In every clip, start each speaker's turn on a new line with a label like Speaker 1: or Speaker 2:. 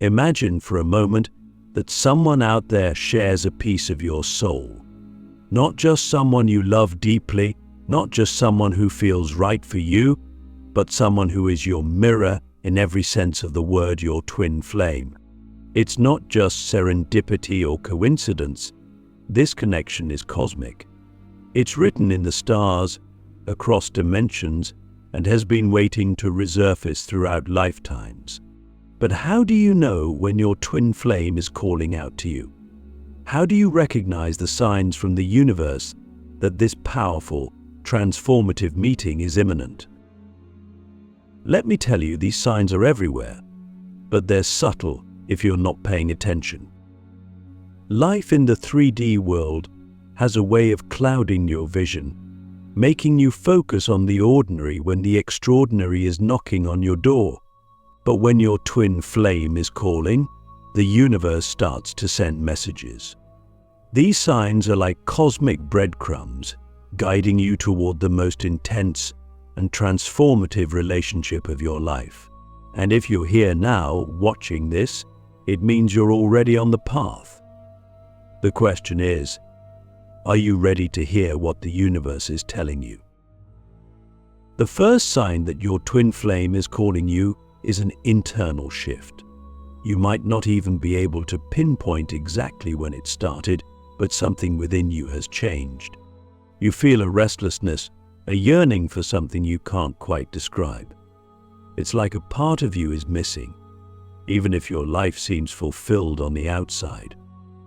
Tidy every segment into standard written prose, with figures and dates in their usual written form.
Speaker 1: Imagine for a moment that someone out there shares a piece of your soul. Not just someone you love deeply, not just someone who feels right for you, but someone who is your mirror in every sense of the word, your twin flame. It's not just serendipity or coincidence. This connection is cosmic. It's written in the stars, across dimensions, and has been waiting to resurface throughout lifetimes. But how do you know when your twin flame is calling out to you? How do you recognize the signs from the universe that this powerful, transformative meeting is imminent? Let me tell you, these signs are everywhere, but they're subtle if you're not paying attention. Life in the 3D world has a way of clouding your vision, making you focus on the ordinary when the extraordinary is knocking on your door. But when your twin flame is calling, the universe starts to send messages. These signs are like cosmic breadcrumbs, guiding you toward the most intense and transformative relationship of your life. And if you're here now watching this, it means you're already on the path. The question is, are you ready to hear what the universe is telling you? The first sign that your twin flame is calling you is an internal shift. You might not even be able to pinpoint exactly when it started, but something within you has changed. You feel a restlessness, a yearning for something you can't quite describe. It's like a part of you is missing, even if your life seems fulfilled on the outside.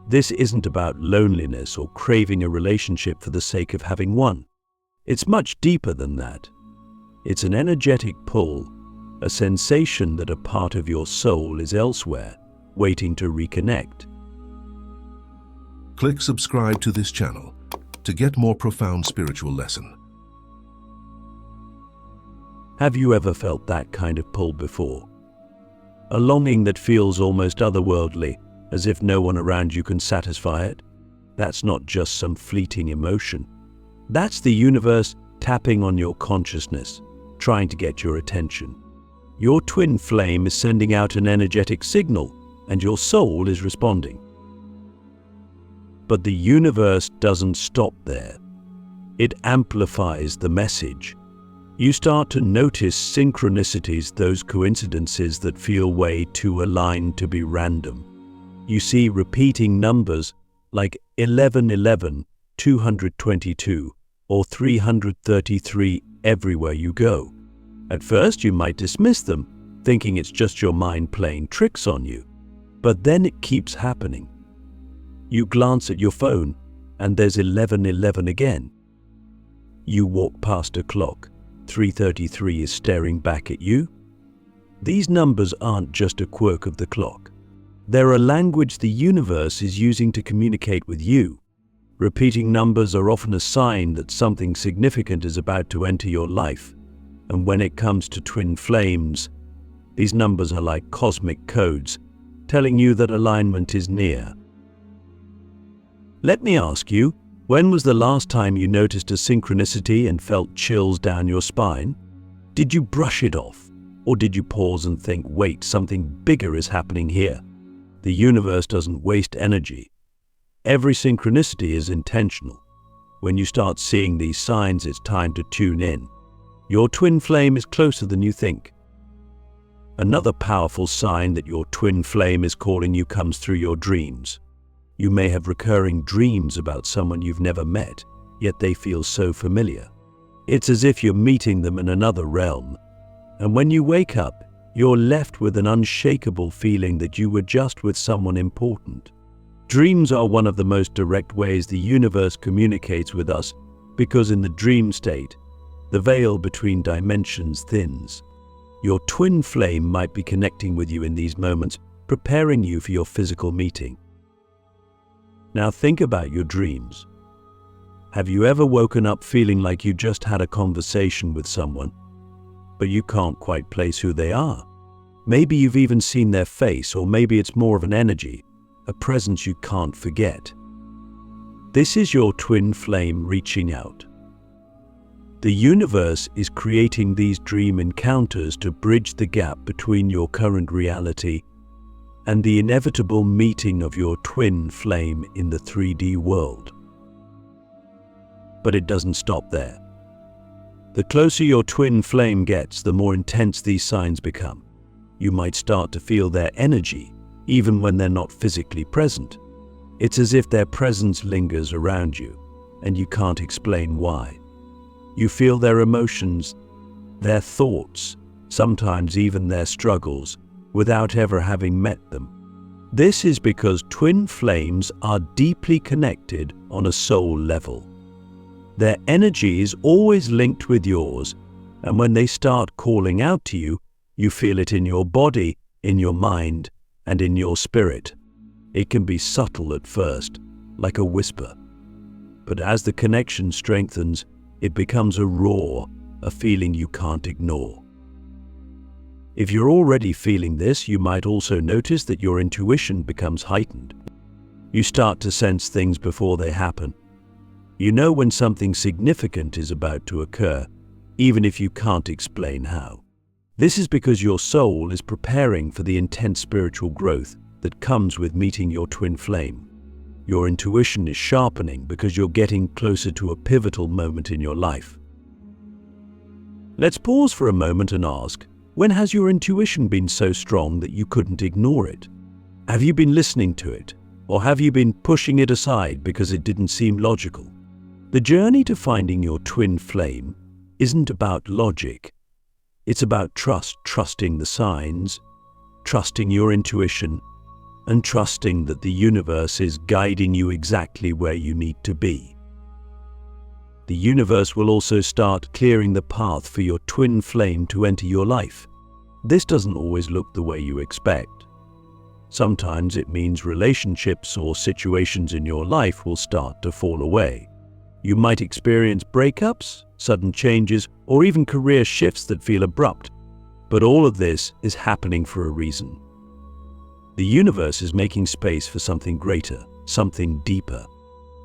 Speaker 1: This isn't about loneliness or craving a relationship for the sake of having one. It's much deeper than that. It's an energetic pull, a sensation that a part of your soul is elsewhere, waiting to reconnect.
Speaker 2: Click subscribe to this channel to get more profound spiritual lesson.
Speaker 1: Have you ever felt that kind of pull before? A longing that feels almost otherworldly, as if no one around you can satisfy it? That's not just some fleeting emotion. That's the universe tapping on your consciousness, trying to get your attention. Your twin flame is sending out an energetic signal, and your soul is responding. But the universe doesn't stop there. It amplifies the message. You start to notice synchronicities, those coincidences that feel way too aligned to be random. You see repeating numbers like 1111, 222, or 333 everywhere you go. At first you might dismiss them, thinking it's just your mind playing tricks on you. But then it keeps happening. You glance at your phone, and there's 1111 again. You walk past a clock, 333 is staring back at you. These numbers aren't just a quirk of the clock. They're a language the universe is using to communicate with you. Repeating numbers are often a sign that something significant is about to enter your life. And when it comes to twin flames, these numbers are like cosmic codes, telling you that alignment is near. Let me ask you, when was the last time you noticed a synchronicity and felt chills down your spine? Did you brush it off? Or did you pause and think, wait, something bigger is happening here? The universe doesn't waste energy. Every synchronicity is intentional. When you start seeing these signs, it's time to tune in. Your twin flame is closer than you think. Another powerful sign that your twin flame is calling you comes through your dreams. You may have recurring dreams about someone you've never met, yet they feel so familiar. It's as if you're meeting them in another realm. And when you wake up, you're left with an unshakable feeling that you were just with someone important. Dreams are one of the most direct ways the universe communicates with us, because in the dream state, the veil between dimensions thins. Your twin flame might be connecting with you in these moments, preparing you for your physical meeting. Now think about your dreams. Have you ever woken up feeling like you just had a conversation with someone, but you can't quite place who they are? Maybe you've even seen their face, or maybe it's more of an energy, a presence you can't forget. This is your twin flame reaching out. The universe is creating these dream encounters to bridge the gap between your current reality and the inevitable meeting of your twin flame in the 3D world. But it doesn't stop there. The closer your twin flame gets, the more intense these signs become. You might start to feel their energy, even when they're not physically present. It's as if their presence lingers around you, and you can't explain why. You feel their emotions, their thoughts, sometimes even their struggles, without ever having met them. This is because twin flames are deeply connected on a soul level. Their energy is always linked with yours, and when they start calling out to you, you feel it in your body, in your mind, and in your spirit. It can be subtle at first, like a whisper. But as the connection strengthens, it becomes a roar, a feeling you can't ignore. If you're already feeling this, you might also notice that your intuition becomes heightened. You start to sense things before they happen. You know when something significant is about to occur, even if you can't explain how. This is because your soul is preparing for the intense spiritual growth that comes with meeting your twin flame. Your intuition is sharpening because you're getting closer to a pivotal moment in your life. Let's pause for a moment and ask, when has your intuition been so strong that you couldn't ignore it? Have you been listening to it, or have you been pushing it aside because it didn't seem logical? The journey to finding your twin flame isn't about logic. It's about trusting the signs, trusting your intuition, and trusting that the universe is guiding you exactly where you need to be. The universe will also start clearing the path for your twin flame to enter your life. This doesn't always look the way you expect. Sometimes it means relationships or situations in your life will start to fall away. You might experience breakups, sudden changes, or even career shifts that feel abrupt. But all of this is happening for a reason. The universe is making space for something greater, something deeper.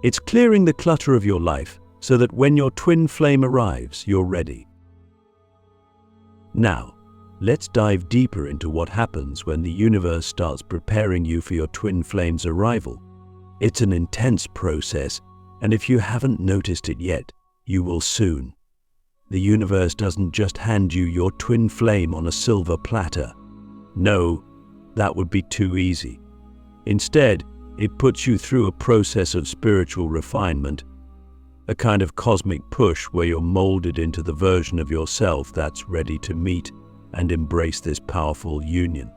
Speaker 1: It's clearing the clutter of your life so that when your twin flame arrives, you're ready. Now, let's dive deeper into what happens when the universe starts preparing you for your twin flame's arrival. It's an intense process, and if you haven't noticed it yet, you will soon. The universe doesn't just hand you your twin flame on a silver platter. No, that would be too easy. Instead, it puts you through a process of spiritual refinement, a kind of cosmic push where you're molded into the version of yourself that's ready to meet and embrace this powerful union.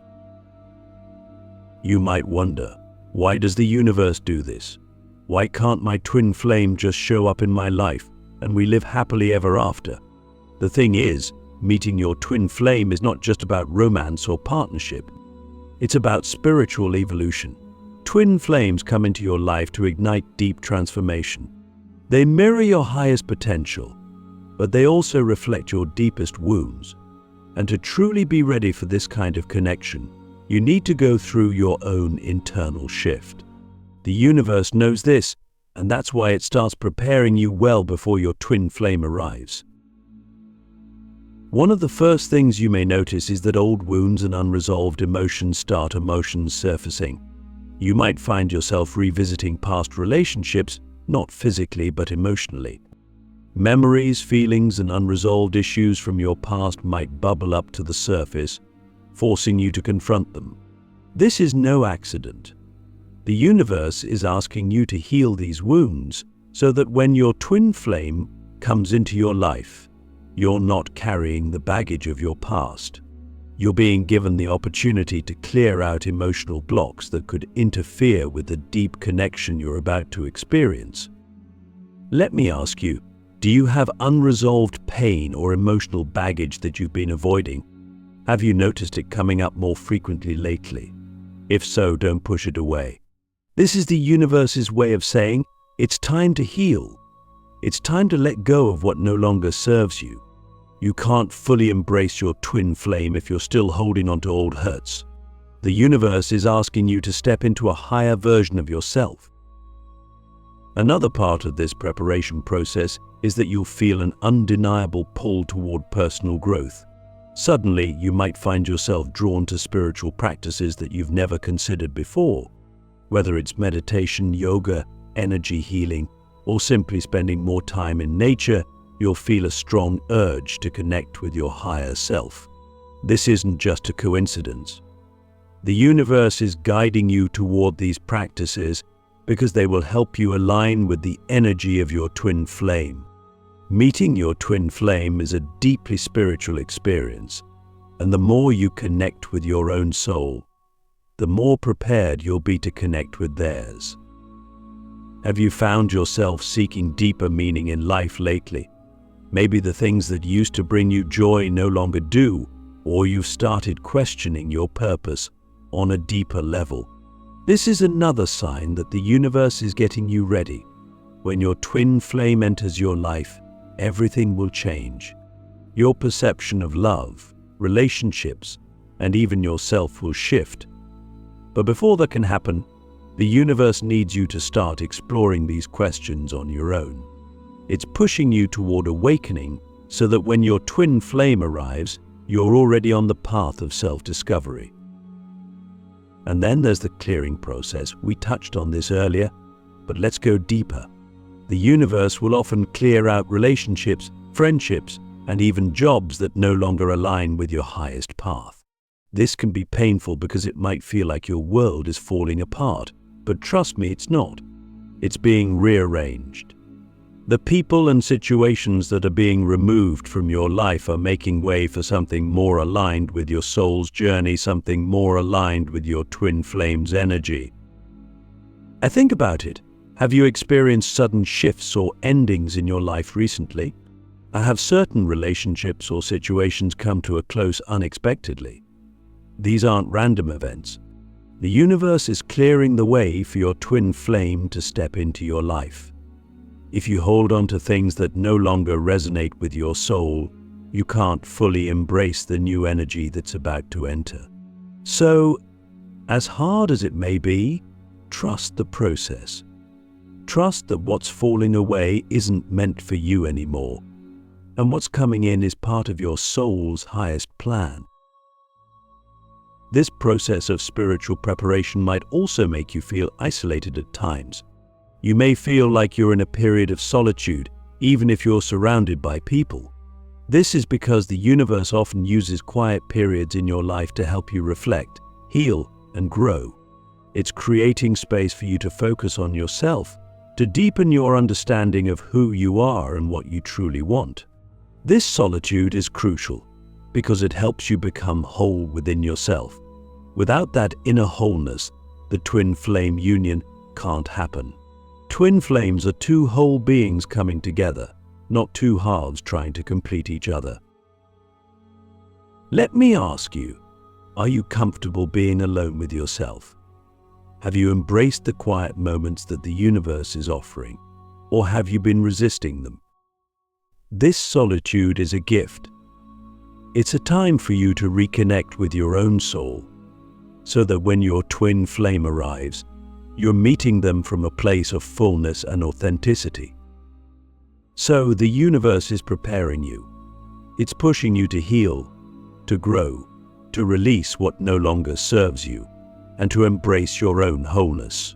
Speaker 1: You might wonder, why does the universe do this? Why can't my twin flame just show up in my life and we live happily ever after? The thing is, meeting your twin flame is not just about romance or partnership. It's about spiritual evolution. Twin flames come into your life to ignite deep transformation. They mirror your highest potential, but they also reflect your deepest wounds. And to truly be ready for this kind of connection, you need to go through your own internal shift. The universe knows this, and that's why it starts preparing you well before your twin flame arrives. One of the first things you may notice is that old wounds and unresolved emotions start surfacing. You might find yourself revisiting past relationships, not physically but emotionally. Memories, feelings, and unresolved issues from your past might bubble up to the surface, forcing you to confront them. This is no accident. The universe is asking you to heal these wounds so that when your twin flame comes into your life, you're not carrying the baggage of your past. You're being given the opportunity to clear out emotional blocks that could interfere with the deep connection you're about to experience. Let me ask you, do you have unresolved pain or emotional baggage that you've been avoiding? Have you noticed it coming up more frequently lately? If so, don't push it away. This is the universe's way of saying, it's time to heal. It's time to let go of what no longer serves you. You can't fully embrace your twin flame if you're still holding on to old hurts. The universe is asking you to step into a higher version of yourself. Another part of this preparation process is that you'll feel an undeniable pull toward personal growth. Suddenly, you might find yourself drawn to spiritual practices that you've never considered before. Whether it's meditation, yoga, energy healing, or simply spending more time in nature, you'll feel a strong urge to connect with your higher self. This isn't just a coincidence. The universe is guiding you toward these practices because they will help you align with the energy of your twin flame. Meeting your twin flame is a deeply spiritual experience, and the more you connect with your own soul, the more prepared you'll be to connect with theirs. Have you found yourself seeking deeper meaning in life lately? Maybe the things that used to bring you joy no longer do, or you've started questioning your purpose on a deeper level. This is another sign that the universe is getting you ready. When your twin flame enters your life, everything will change. Your perception of love, relationships, and even yourself will shift. But before that can happen, the universe needs you to start exploring these questions on your own. It's pushing you toward awakening so that when your twin flame arrives, you're already on the path of self-discovery. And then there's the clearing process. We touched on this earlier, but let's go deeper. The universe will often clear out relationships, friendships, and even jobs that no longer align with your highest path. This can be painful because it might feel like your world is falling apart, but trust me, it's not. It's being rearranged. The people and situations that are being removed from your life are making way for something more aligned with your soul's journey, something more aligned with your twin flame's energy. I think about it. Have you experienced sudden shifts or endings in your life recently? Have certain relationships or situations come to a close unexpectedly? These aren't random events. The universe is clearing the way for your twin flame to step into your life. If you hold on to things that no longer resonate with your soul, you can't fully embrace the new energy that's about to enter. So, as hard as it may be, trust the process. Trust that what's falling away isn't meant for you anymore, and what's coming in is part of your soul's highest plan. This process of spiritual preparation might also make you feel isolated at times. You may feel like you're in a period of solitude, even if you're surrounded by people. This is because the universe often uses quiet periods in your life to help you reflect, heal, and grow. It's creating space for you to focus on yourself, to deepen your understanding of who you are and what you truly want. This solitude is crucial because it helps you become whole within yourself. Without that inner wholeness, the twin flame union can't happen. Twin flames are two whole beings coming together, not two halves trying to complete each other. Let me ask you, are you comfortable being alone with yourself? Have you embraced the quiet moments that the universe is offering, or have you been resisting them? This solitude is a gift. It's a time for you to reconnect with your own soul, so that when your twin flame arrives, you're meeting them from a place of fullness and authenticity. So the universe is preparing you. It's pushing you to heal, to grow, to release what no longer serves you, and to embrace your own wholeness.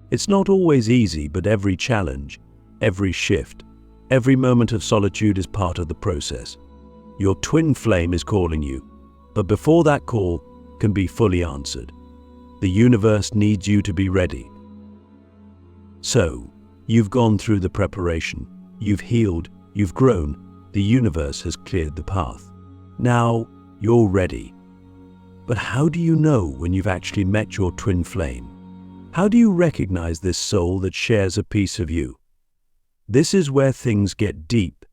Speaker 1: It's not always easy, but every challenge, every shift, every moment of solitude is part of the process. Your twin flame is calling you, but before that call can be fully answered, the universe needs you to be ready. So, you've gone through the preparation, you've healed, you've grown, the universe has cleared the path. Now, you're ready. But how do you know when you've actually met your twin flame? How do you recognize this soul that shares a piece of you? This is where things get deep,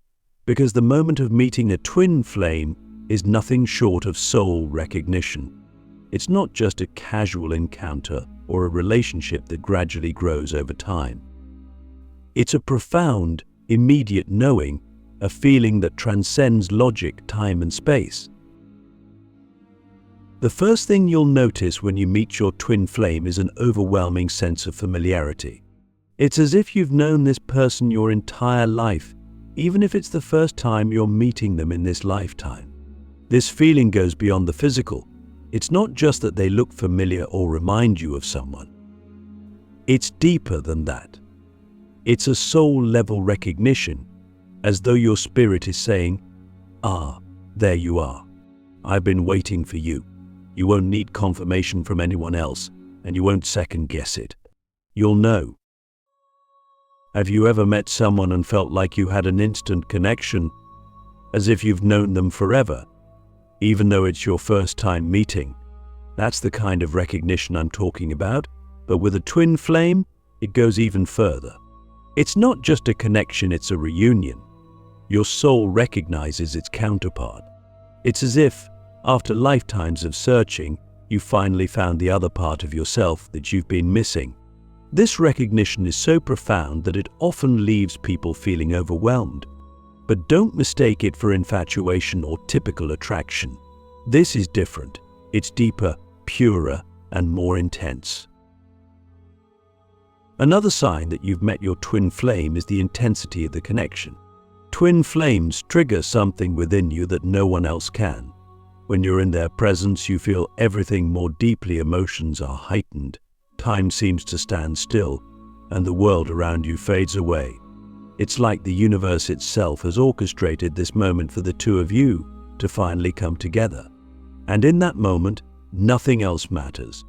Speaker 1: because the moment of meeting a twin flame is nothing short of soul recognition. It's not just a casual encounter or a relationship that gradually grows over time. It's a profound, immediate knowing, a feeling that transcends logic, time, and space. The first thing you'll notice when you meet your twin flame is an overwhelming sense of familiarity. It's as if you've known this person your entire life, even if it's the first time you're meeting them in this lifetime. This feeling goes beyond the physical. It's not just that they look familiar or remind you of someone. It's deeper than that. It's a soul-level recognition, as though your spirit is saying, "Ah, there you are. I've been waiting for you. You won't need confirmation from anyone else, and you won't second-guess it. You'll know." Have you ever met someone and felt like you had an instant connection, as if you've known them forever, even though it's your first time meeting? That's the kind of recognition I'm talking about, but with a twin flame, it goes even further. It's not just a connection, it's a reunion. Your soul recognizes its counterpart. It's as if, after lifetimes of searching, you finally found the other part of yourself that you've been missing. This recognition is so profound that it often leaves people feeling overwhelmed. But don't mistake it for infatuation or typical attraction. This is different. It's deeper, purer, and more intense. Another sign that you've met your twin flame is the intensity of the connection. Twin flames trigger something within you that no one else can. When you're in their presence, you feel everything more deeply. Emotions are heightened. Time seems to stand still, and the world around you fades away. It's like the universe itself has orchestrated this moment for the two of you to finally come together. And in that moment, nothing else matters.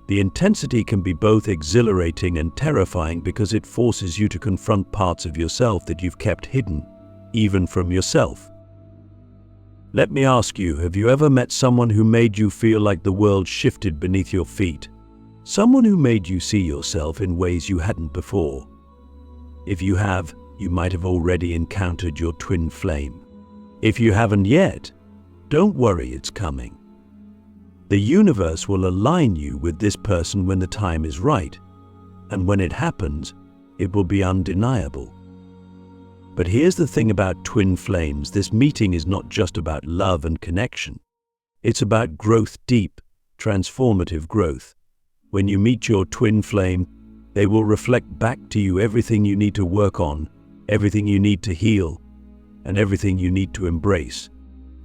Speaker 1: The intensity can be both exhilarating and terrifying because it forces you to confront parts of yourself that you've kept hidden, even from yourself. Let me ask you, have you ever met someone who made you feel like the world shifted beneath your feet? Someone who made you see yourself in ways you hadn't before? If you have, you might have already encountered your twin flame. If you haven't yet, don't worry, it's coming. The universe will align you with this person when the time is right, and when it happens, it will be undeniable. But here's the thing about twin flames: this meeting is not just about love and connection. It's about growth, deep, transformative growth. When you meet your twin flame, they will reflect back to you everything you need to work on, everything you need to heal, and everything you need to embrace.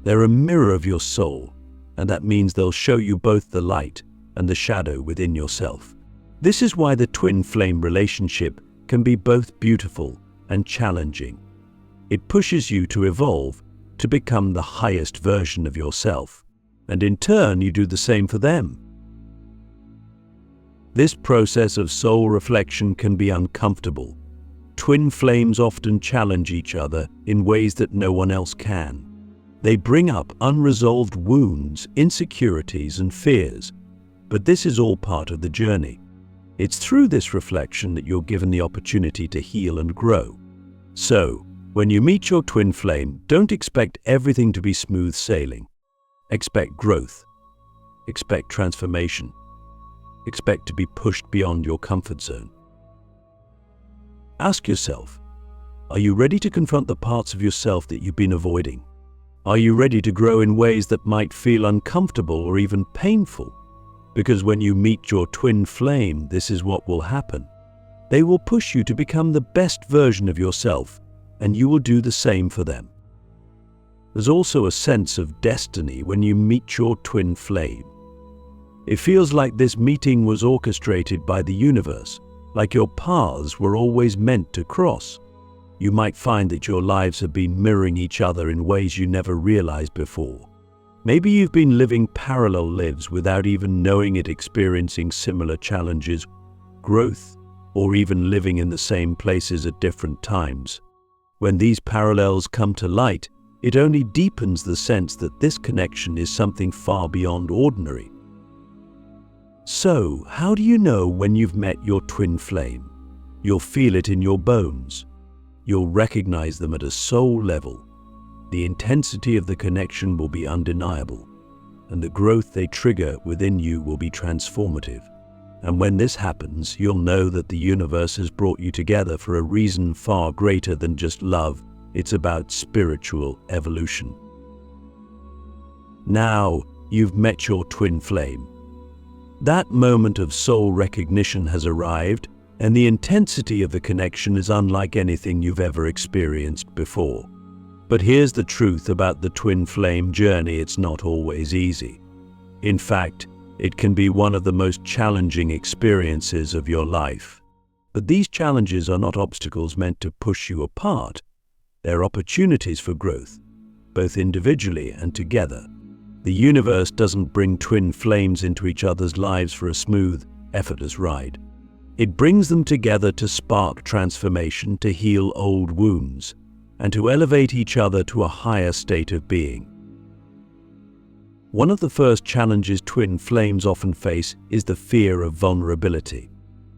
Speaker 1: They're a mirror of your soul, and that means they'll show you both the light and the shadow within yourself. This is why the twin flame relationship can be both beautiful and challenging. It pushes you to evolve, to become the highest version of yourself, and in turn you do the same for them. This process of soul reflection can be uncomfortable. Twin flames often challenge each other in ways that no one else can. They bring up unresolved wounds, insecurities, and fears. But this is all part of the journey. It's through this reflection that you're given the opportunity to heal and grow. So, when you meet your twin flame, don't expect everything to be smooth sailing. Expect growth. Expect transformation. Expect to be pushed beyond your comfort zone. Ask yourself, are you ready to confront the parts of yourself that you've been avoiding? Are you ready to grow in ways that might feel uncomfortable or even painful? Because when you meet your twin flame, this is what will happen. They will push you to become the best version of yourself, and you will do the same for them. There's also a sense of destiny when you meet your twin flame. It feels like this meeting was orchestrated by the universe, like your paths were always meant to cross. You might find that your lives have been mirroring each other in ways you never realized before. Maybe you've been living parallel lives without even knowing it, experiencing similar challenges, growth, or even living in the same places at different times. When these parallels come to light, it only deepens the sense that this connection is something far beyond ordinary. So, how do you know when you've met your twin flame? You'll feel it in your bones. You'll recognize them at a soul level. The intensity of the connection will be undeniable, and the growth they trigger within you will be transformative. And when this happens, you'll know that the universe has brought you together for a reason far greater than just love. It's about spiritual evolution. Now, you've met your twin flame. That moment of soul recognition has arrived, and the intensity of the connection is unlike anything you've ever experienced before. But here's the truth about the twin flame journey: it's not always easy. In fact, it can be one of the most challenging experiences of your life. But these challenges are not obstacles meant to push you apart. They're opportunities for growth, both individually and together. The universe doesn't bring twin flames into each other's lives for a smooth, effortless ride. It brings them together to spark transformation, to heal old wounds, and to elevate each other to a higher state of being. One of the first challenges twin flames often face is the fear of vulnerability.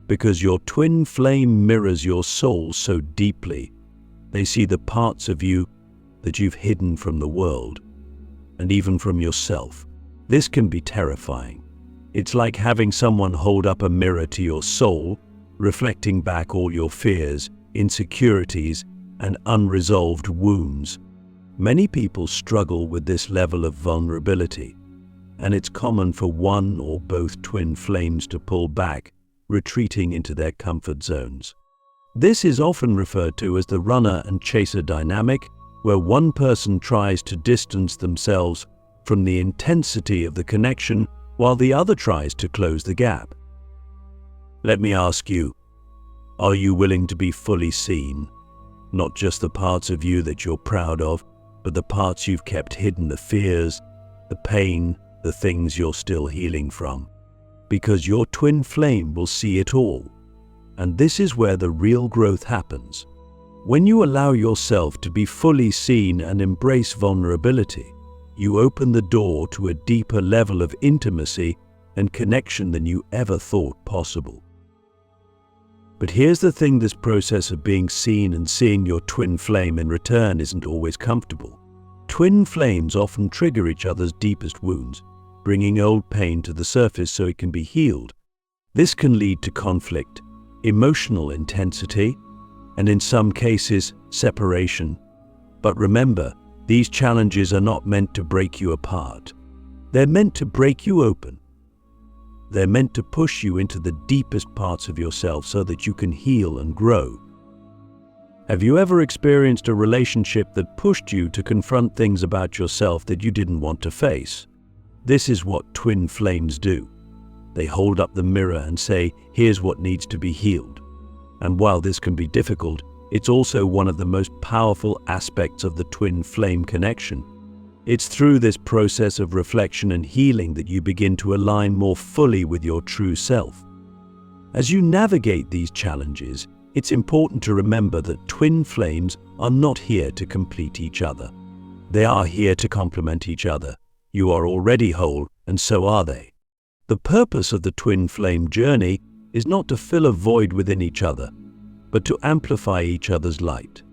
Speaker 1: Because your twin flame mirrors your soul so deeply, they see the parts of you that you've hidden from the world, and even from yourself. This can be terrifying. It's like having someone hold up a mirror to your soul, reflecting back all your fears, insecurities, and unresolved wounds. Many people struggle with this level of vulnerability, and it's common for one or both twin flames to pull back, retreating into their comfort zones. This is often referred to as the runner and chaser dynamic, where one person tries to distance themselves from the intensity of the connection while the other tries to close the gap. Let me ask you, are you willing to be fully seen? Not just the parts of you that you're proud of, but the parts you've kept hidden, the fears, the pain, the things you're still healing from. Because your twin flame will see it all. And this is where the real growth happens. When you allow yourself to be fully seen and embrace vulnerability, you open the door to a deeper level of intimacy and connection than you ever thought possible. But here's the thing: this process of being seen and seeing your twin flame in return isn't always comfortable. Twin flames often trigger each other's deepest wounds, bringing old pain to the surface so it can be healed. This can lead to conflict, emotional intensity, and in some cases, separation. But remember, these challenges are not meant to break you apart. They're meant to break you open. They're meant to push you into the deepest parts of yourself so that you can heal and grow. Have you ever experienced a relationship that pushed you to confront things about yourself that you didn't want to face? This is what twin flames do. They hold up the mirror and say, here's what needs to be healed. And while this can be difficult, it's also one of the most powerful aspects of the twin flame connection. It's through this process of reflection and healing that you begin to align more fully with your true self. As you navigate these challenges, it's important to remember that twin flames are not here to complete each other. They are here to complement each other. You are already whole, and so are they. The purpose of the twin flame journey is not to fill a void within each other, but to amplify each other's light.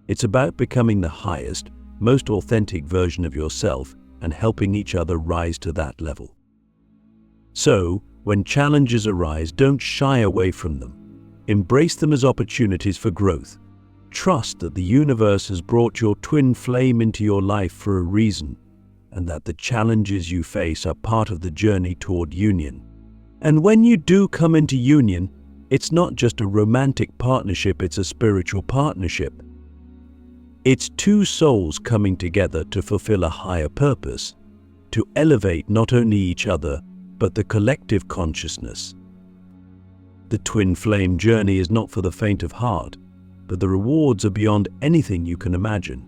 Speaker 1: It's about becoming the highest, most authentic version of yourself and helping each other rise to that level. So, when challenges arise, don't shy away from them. Embrace them as opportunities for growth. Trust that the universe has brought your twin flame into your life for a reason, and that the challenges you face are part of the journey toward union. And when you do come into union, it's not just a romantic partnership, it's a spiritual partnership. It's two souls coming together to fulfill a higher purpose, to elevate not only each other, but the collective consciousness. The twin flame journey is not for the faint of heart, but the rewards are beyond anything you can imagine.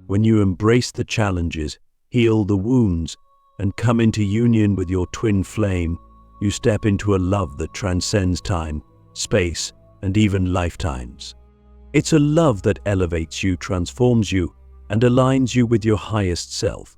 Speaker 1: When you embrace the challenges, heal the wounds, and come into union with your twin flame, you step into a love that transcends time, space, and even lifetimes. It's a love that elevates you, transforms you, and aligns you with your highest self.